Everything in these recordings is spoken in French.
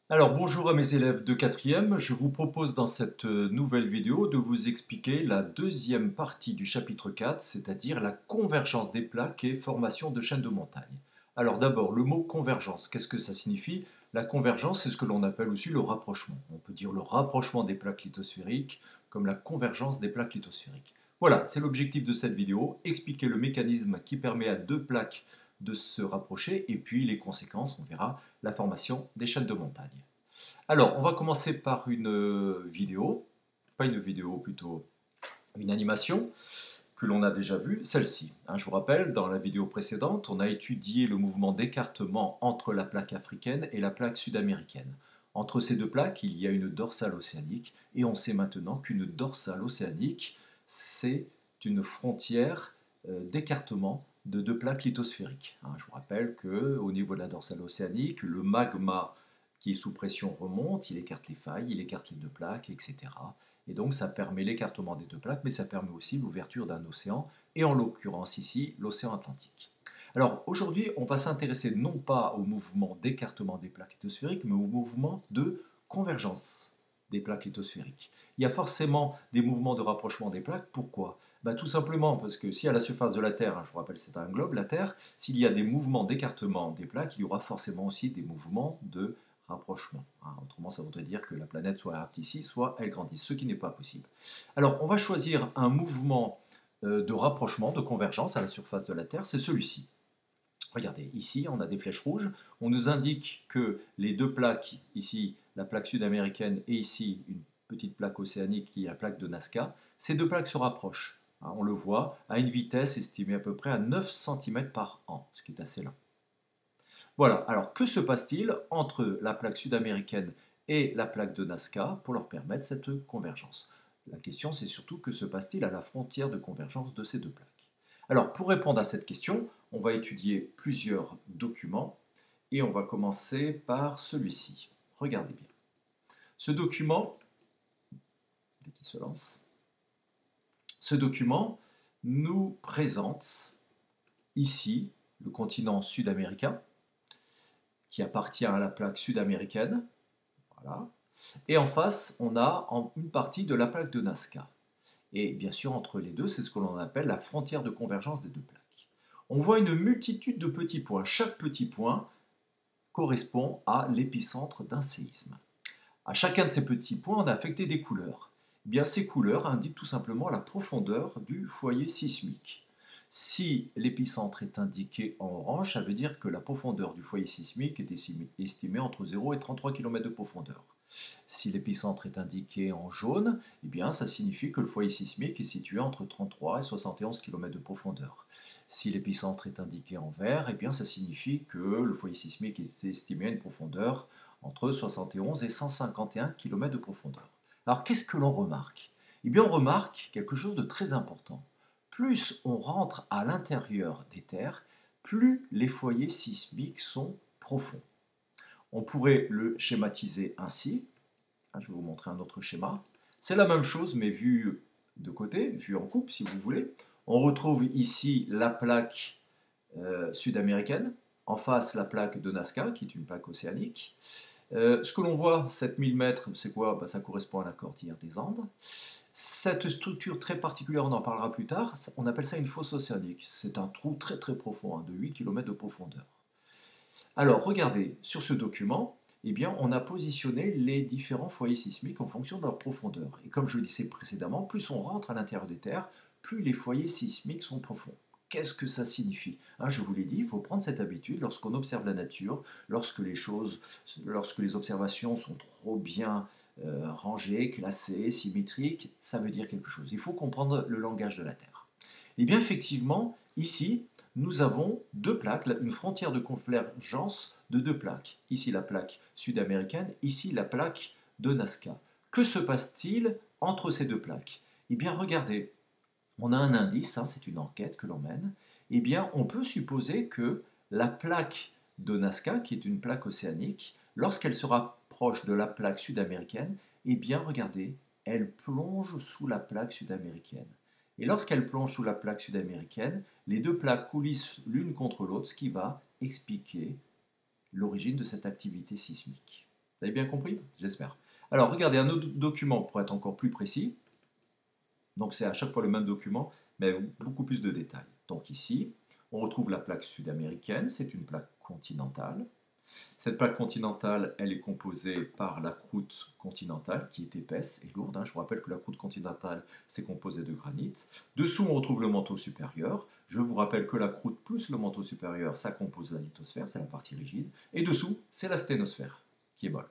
Alors bonjour à mes élèves de quatrième, je vous propose dans cette nouvelle vidéo de vous expliquer la deuxième partie du chapitre 4, c'est-à-dire la convergence des plaques et formation de chaînes de montagne. Alors d'abord, le mot convergence, qu'est-ce que ça signifie? La convergence, c'est ce que l'on appelle aussi le rapprochement. On peut dire le rapprochement des plaques lithosphériques comme la convergence des plaques lithosphériques. Voilà, c'est l'objectif de cette vidéo, expliquer le mécanisme qui permet à deux plaques de se rapprocher et puis les conséquences, on verra, la formation des chaînes de montagne. Alors, on va commencer par une vidéo, pas une vidéo, plutôt une animation que l'on a déjà vue, celle-ci. Je vous rappelle, dans la vidéo précédente, on a étudié le mouvement d'écartement entre la plaque africaine et la plaque sud-américaine. Entre ces deux plaques, il y a une dorsale océanique, et on sait maintenant qu'une dorsale océanique, c'est une frontière d'écartement de deux plaques lithosphériques. Je vous rappelle qu'au niveau de la dorsale océanique, le magma qui est sous pression remonte, il écarte les failles, il écarte les deux plaques, etc. Et donc ça permet l'écartement des deux plaques, mais ça permet aussi l'ouverture d'un océan, et en l'occurrence ici, l'océan Atlantique. Alors aujourd'hui, on va s'intéresser non pas au mouvement d'écartement des plaques lithosphériques, mais au mouvement de convergence des plaques lithosphériques. Il y a forcément des mouvements de rapprochement des plaques. Pourquoi? Tout simplement parce que si à la surface de la Terre, je vous rappelle c'est un globe, la Terre, s'il y a des mouvements d'écartement des plaques, il y aura forcément aussi des mouvements de rapprochement. Autrement, ça voudrait dire que la planète soit rapetisse, soit elle grandisse, ce qui n'est pas possible. Alors, on va choisir un mouvement de rapprochement, de convergence à la surface de la Terre, c'est celui-ci. Regardez, ici, on a des flèches rouges. On nous indique que les deux plaques, ici, la plaque sud-américaine et ici, une petite plaque océanique qui est la plaque de Nazca, ces deux plaques se rapprochent. On le voit à une vitesse estimée à peu près à 9 cm par an, ce qui est assez lent. Voilà, alors que se passe-t-il entre la plaque sud-américaine et la plaque de Nazca pour leur permettre cette convergence? La question, c'est surtout que se passe-t-il à la frontière de convergence de ces deux plaques? Alors, pour répondre à cette question, on va étudier plusieurs documents et on va commencer par celui-ci. Regardez bien. Ce document, dès qu'il se lance, ce document nous présente ici le continent sud-américain qui appartient à la plaque sud-américaine. Voilà. Et en face, on a une partie de la plaque de Nazca. Et bien sûr, entre les deux, c'est ce que l'on appelle la frontière de convergence des deux plaques. On voit une multitude de petits points. Chaque petit point correspond à l'épicentre d'un séisme. À chacun de ces petits points, on a affecté des couleurs. Eh bien, ces couleurs indiquent tout simplement la profondeur du foyer sismique. Si l'épicentre est indiqué en orange, ça veut dire que la profondeur du foyer sismique est estimée entre 0 et 33 km de profondeur. Si l'épicentre est indiqué en jaune, eh bien, ça signifie que le foyer sismique est situé entre 33 et 71 km de profondeur. Si l'épicentre est indiqué en vert, eh bien, ça signifie que le foyer sismique est estimé à une profondeur entre 71 et 151 km de profondeur. Alors, qu'est-ce que l'on remarque? Eh bien, on remarque quelque chose de très important. Plus on rentre à l'intérieur des terres, plus les foyers sismiques sont profonds. On pourrait le schématiser ainsi. Je vais vous montrer un autre schéma. C'est la même chose, mais vu de côté, vu en coupe, si vous voulez. On retrouve ici la plaque sud-américaine. En face, la plaque de Nazca, qui est une plaque océanique. Ce que l'on voit, 7000 mètres, c'est quoi? Ça correspond à la cordillère des Andes. Cette structure très particulière, on en parlera plus tard, on appelle ça une fosse océanique. C'est un trou très très profond, de 8 km de profondeur. Alors, regardez, sur ce document, eh bien, on a positionné les différents foyers sismiques en fonction de leur profondeur. Et comme je le disais précédemment, plus on rentre à l'intérieur des terres, plus les foyers sismiques sont profonds. Qu'est-ce que ça signifie? Je vous l'ai dit, il faut prendre cette habitude lorsqu'on observe la nature, lorsque les observations sont trop bien rangées, classées, symétriques, ça veut dire quelque chose. Il faut comprendre le langage de la Terre. Et bien effectivement, ici, nous avons deux plaques, une frontière de convergence de deux plaques. Ici la plaque sud-américaine, ici la plaque de Nazca. Que se passe-t-il entre ces deux plaques? Eh bien regardez, on a un indice, c'est une enquête que l'on mène. Eh bien on peut supposer que la plaque de Nazca, qui est une plaque océanique, lorsqu'elle se rapproche de la plaque sud-américaine, eh bien regardez, elle plonge sous la plaque sud-américaine. Et lorsqu'elle plonge sous la plaque sud-américaine, les deux plaques coulissent l'une contre l'autre, ce qui va expliquer l'origine de cette activité sismique. Vous avez bien compris? J'espère. Alors, regardez un autre document pour être encore plus précis. Donc, c'est à chaque fois le même document, mais avec beaucoup plus de détails. Donc ici, on retrouve la plaque sud-américaine, c'est une plaque continentale. Cette plaque continentale, elle est composée par la croûte continentale, qui est épaisse et lourde, hein. Je vous rappelle que la croûte continentale, c'est composé de granit. Dessous, on retrouve le manteau supérieur. Je vous rappelle que la croûte plus le manteau supérieur, ça compose la lithosphère, c'est la partie rigide. Et dessous, c'est la sténosphère, qui est molle.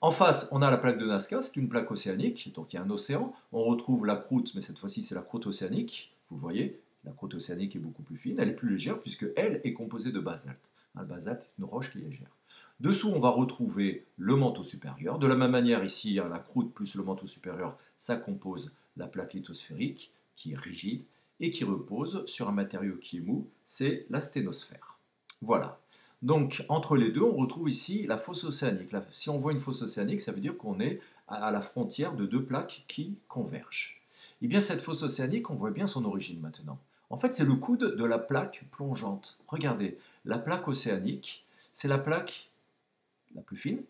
En face, on a la plaque de Nazca, c'est une plaque océanique, donc il y a un océan. On retrouve la croûte, mais cette fois-ci, c'est la croûte océanique. Vous le voyez, la croûte océanique est beaucoup plus fine, elle est plus légère, puisqu'elle est composée de basalte. Le basalte, c'est une roche qui est légère. Dessous, on va retrouver le manteau supérieur. De la même manière, ici, la croûte plus le manteau supérieur, ça compose la plaque lithosphérique, qui est rigide, et qui repose sur un matériau qui est mou, c'est la sténosphère. Voilà. Donc, entre les deux, on retrouve ici la fosse océanique. Si on voit une fosse océanique, ça veut dire qu'on est à la frontière de deux plaques qui convergent. Et bien, cette fosse océanique, on voit bien son origine maintenant. En fait, c'est le coude de la plaque plongeante. Regardez, la plaque océanique, c'est la plaque la plus fine,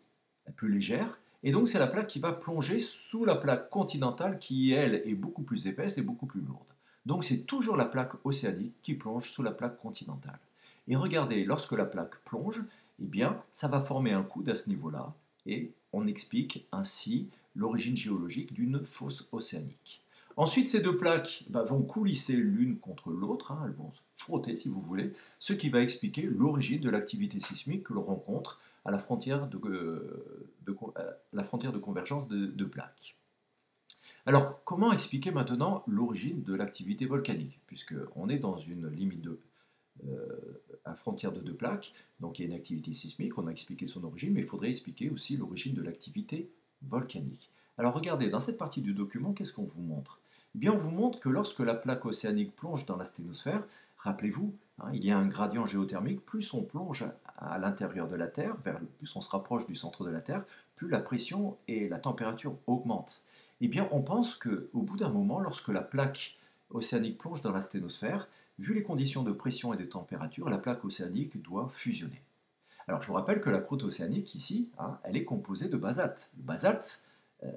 la plus légère, et donc c'est la plaque qui va plonger sous la plaque continentale qui, elle, est beaucoup plus épaisse et beaucoup plus lourde. Donc c'est toujours la plaque océanique qui plonge sous la plaque continentale. Et regardez, lorsque la plaque plonge, eh bien, ça va former un coude à ce niveau-là, et on explique ainsi l'origine géologique d'une fosse océanique. Ensuite, ces deux plaques vont coulisser l'une contre l'autre, hein, elles vont se frotter si vous voulez, ce qui va expliquer l'origine de l'activité sismique que l'on rencontre à la frontière de convergence de plaques. Alors, comment expliquer maintenant l'origine de l'activité volcanique? Puisqu'on est dans une limite à frontière de deux plaques, donc il y a une activité sismique, on a expliqué son origine, mais il faudrait expliquer aussi l'origine de l'activité volcanique. Alors regardez, dans cette partie du document, qu'est-ce qu'on vous montre? Eh bien, on vous montre que lorsque la plaque océanique plonge dans la sténosphère, rappelez-vous, hein, il y a un gradient géothermique, plus on plonge à l'intérieur de la Terre, plus on se rapproche du centre de la Terre, plus la pression et la température augmentent. Eh bien, on pense qu'au bout d'un moment, lorsque la plaque océanique plonge dans la sténosphère, vu les conditions de pression et de température, la plaque océanique doit fusionner. Alors je vous rappelle que la croûte océanique ici, hein, elle est composée de basalte. Le basalte,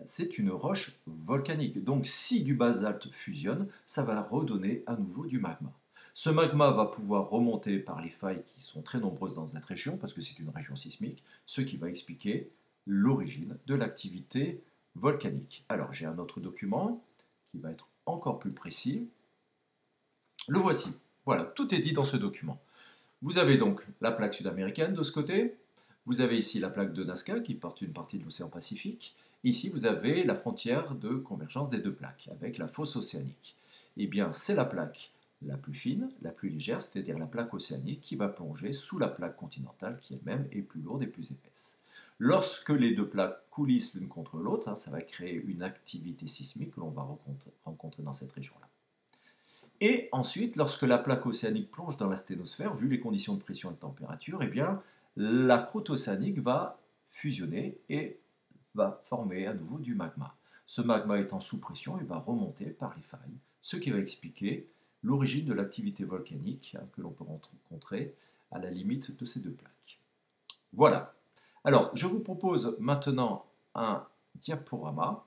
c'est une roche volcanique. Donc si du basalte fusionne, ça va redonner à nouveau du magma. Ce magma va pouvoir remonter par les failles qui sont très nombreuses dans cette région, parce que c'est une région sismique, ce qui va expliquer l'origine de l'activité volcanique. Alors j'ai un autre document qui va être encore plus précis. Le voici. Voilà, tout est dit dans ce document. Vous avez donc la plaque sud-américaine de ce côté, vous avez ici la plaque de Nazca qui porte une partie de l'océan Pacifique, ici vous avez la frontière de convergence des deux plaques avec la fosse océanique. Eh bien, c'est la plaque la plus fine, la plus légère, c'est-à-dire la plaque océanique qui va plonger sous la plaque continentale qui elle-même est plus lourde et plus épaisse. Lorsque les deux plaques coulissent l'une contre l'autre, hein, ça va créer une activité sismique que l'on va rencontrer dans cette région-là. Et ensuite, lorsque la plaque océanique plonge dans la sténosphère, vu les conditions de pression et de température, eh bien, la croûte océanique va fusionner et va former à nouveau du magma. Ce magma étant sous pression, il va remonter par les failles, ce qui va expliquer l'origine de l'activité volcanique, hein, que l'on peut rencontrer à la limite de ces deux plaques. Voilà. Alors, je vous propose maintenant un diaporama.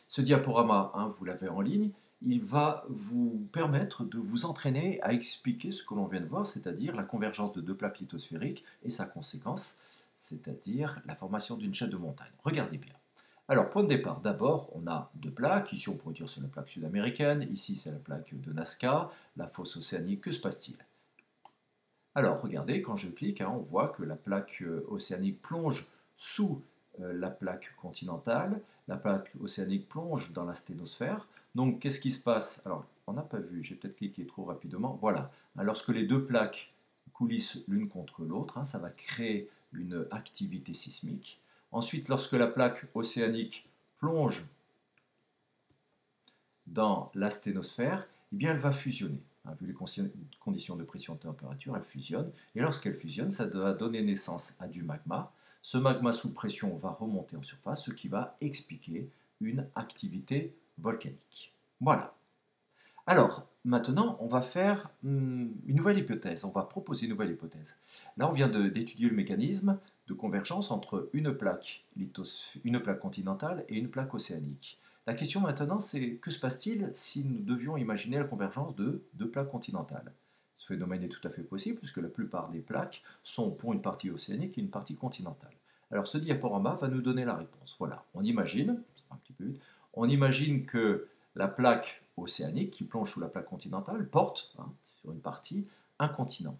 Ce diaporama, hein, vous l'avez en ligne, il va vous permettre de vous entraîner à expliquer ce que l'on vient de voir, c'est-à-dire la convergence de deux plaques lithosphériques et sa conséquence, c'est-à-dire la formation d'une chaîne de montagnes. Regardez bien. Alors, point de départ, d'abord, on a deux plaques. Ici, on pourrait dire c'est la plaque sud-américaine. Ici, c'est la plaque de Nazca, la fosse océanique. Que se passe-t-il? Alors, regardez, quand je clique, hein, on voit que la plaque océanique plonge sous la plaque continentale. La plaque océanique plonge dans la sténosphère. Donc, qu'est-ce qui se passe? Alors, on n'a pas vu, j'ai peut-être cliqué trop rapidement. Voilà, hein, lorsque les deux plaques coulissent l'une contre l'autre, hein, ça va créer une activité sismique. Ensuite, lorsque la plaque océanique plonge dans la sténosphère, eh bien, elle va fusionner. Hein, vu les conditions de pression et de température, elle fusionne. Et lorsqu'elle fusionne, ça va donner naissance à du magma. Ce magma sous pression va remonter en surface, ce qui va expliquer une activité volcanique. Voilà. Alors, Maintenant, on va faire une nouvelle hypothèse. On va proposer une nouvelle hypothèse. Là, on vient d'étudier le mécanisme de convergence entre une plaque continentale et une plaque océanique. La question maintenant, c'est que se passe-t-il si nous devions imaginer la convergence de deux plaques continentales? Ce phénomène est tout à fait possible puisque la plupart des plaques sont pour une partie océanique et une partie continentale. Alors, ce diaporama va nous donner la réponse. Voilà, on imagine, un petit peu vite, on imagine que la plaque océanique qui plonge sous la plaque continentale porte, sur une partie, un continent.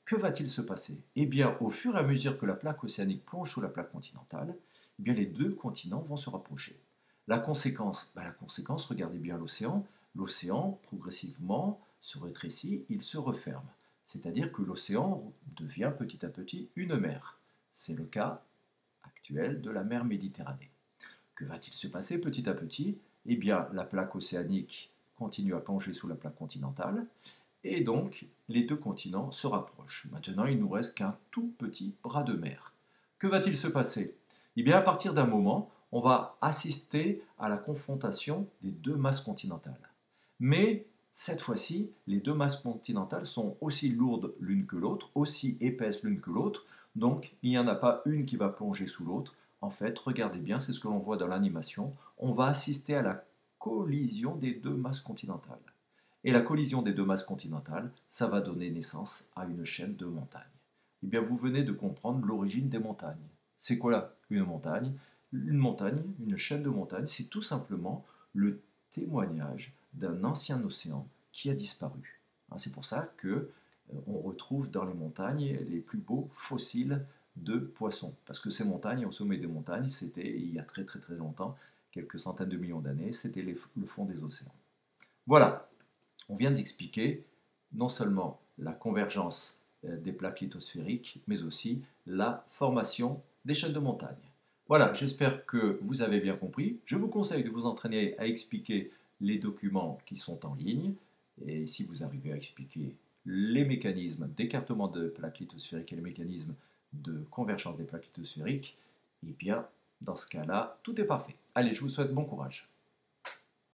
Que va-t-il se passer? Eh bien, au fur et à mesure que la plaque océanique plonge sous la plaque continentale, eh bien, les deux continents vont se rapprocher. La conséquence, regardez bien l'océan. L'océan, progressivement, se rétrécit, il se referme. C'est-à-dire que l'océan devient petit à petit une mer. C'est le cas actuel de la mer Méditerranée. Que va-t-il se passer petit à petit? Eh bien, la plaque océanique continue à plonger sous la plaque continentale, et donc les deux continents se rapprochent. Maintenant, il ne nous reste qu'un tout petit bras de mer. Que va-t-il se passer? Eh bien, à partir d'un moment, on va assister à la confrontation des deux masses continentales. Mais cette fois-ci, les deux masses continentales sont aussi lourdes l'une que l'autre, aussi épaisses l'une que l'autre, donc il n'y en a pas une qui va plonger sous l'autre. En fait, regardez bien, c'est ce que l'on voit dans l'animation, on va assister à la collision des deux masses continentales. Et la collision des deux masses continentales, ça va donner naissance à une chaîne de montagnes. Eh bien, vous venez de comprendre l'origine des montagnes. C'est quoi là, une montagne? Une montagne, une chaîne de montagnes, c'est tout simplement le témoignage d'un ancien océan qui a disparu. C'est pour ça que on retrouve dans les montagnes les plus beaux fossiles de poissons. Parce que ces montagnes, au sommet des montagnes, c'était il y a très très très longtemps, quelques centaines de millions d'années, c'était le fond des océans. Voilà, on vient d'expliquer non seulement la convergence des plaques lithosphériques, mais aussi la formation des chaînes de montagnes. Voilà, j'espère que vous avez bien compris. Je vous conseille de vous entraîner à expliquer les documents qui sont en ligne. Et si vous arrivez à expliquer les mécanismes d'écartement de plaques lithosphériques et les mécanismes de convergence des plaques lithosphériques, eh bien, dans ce cas-là, tout est parfait. Allez, je vous souhaite bon courage.